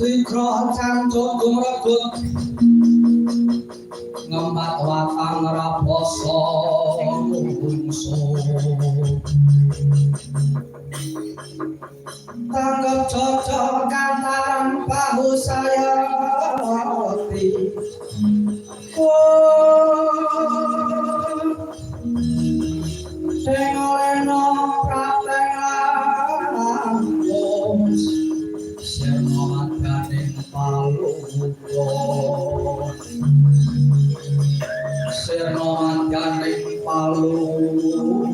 Sikro cancut gumrebut ngembat watang raposo lungsuh tanggap cocokan tanpa sayati Sengoleno pratengan Senomat ganing paluko Senomat ganing paluko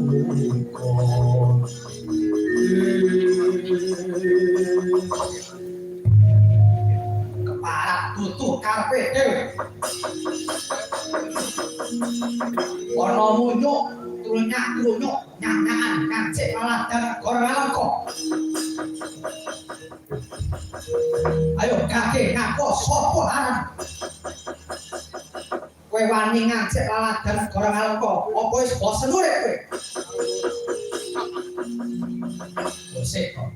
Keparat tutuh karpet dewe Ono munyuk turunyak nyanyangan kancik malah dan korang kok ayo kakek ngaku sopo aran kowe wani ngancik laladan gorang kok apa wis bosen urip kowe bosek kok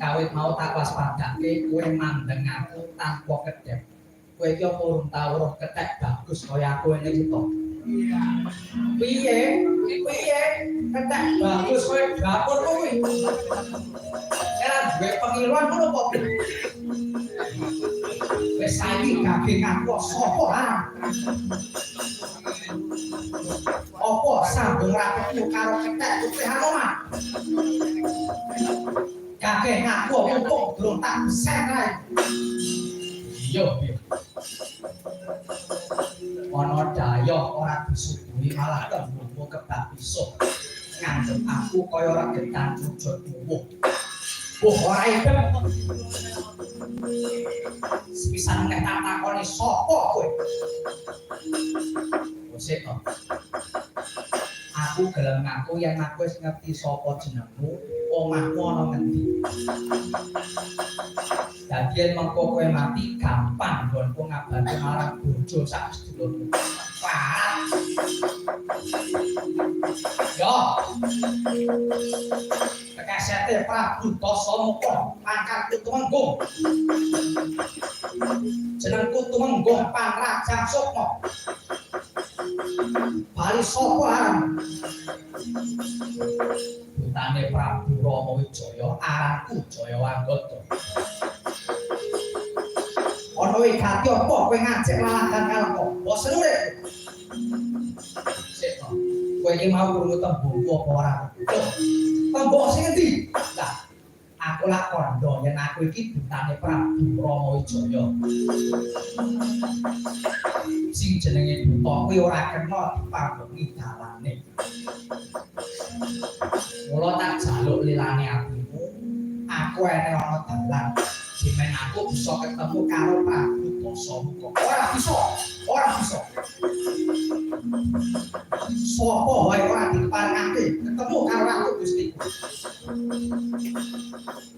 kawit mau tak waspadake kowe mandeng aku tanpa kedep kowe iki apa urung tau roh ketek bagus kaya aku ngene iki to piye ketek bagus kowe dapur kowe era duwe pengiluan ngono kok wis saiki kabeh ngaku sapa arep apa sambung rapetmu karo ketek putih omah kabeh ngaku untung durung tak besen kae iya ana daya ora disuguhi malah tembungmu kebak besok ngandep aku kaya ora getan wujud tuwuh ora idem sepisan nek tak takoni sapa kowe Bosek to aku gelem ngaku yen aku wis ngerti sapa jenengmu omahmu ana ngendi dadi yen mengko kowe mati gampang nggonku ngabari marang bojo sak sedulurmu Pak yo Tekasete Prabu Dasamuka pangkatku Tumenggung jenengku Tumenggung Panrajang Sukma bali sapa aran putane Prabu Rama Wijaya aranku Jayawanggata ana wigati apa kowe ngajak laladan karo bosen urip sik to kowe iki mau krungu tembungku apa ora tembung sing endi lah aku lak kandha yen aku iki putane Prabu Rama Wijaya sing jenenge buta kuwi ora kena dipanggongi dalane mula tak jaluk lilane atimu aku ene ana dalan jimen aku bisa ketemu karo Prabu Dasamuka ora bisa sapa wae ora diparengake ketemu karo aku Gusti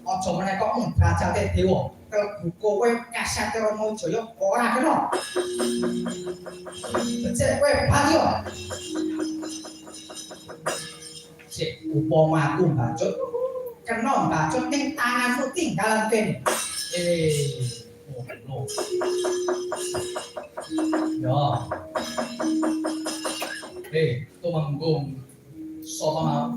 aja meneh kok derajate dewa klebu kowe kasate Rama Wijaya ora kena becik kowe bali yo sik upama aku mbacut kena mbacut ning tanganmu tinggalan kene no. Ya. Tumenggung sapa mau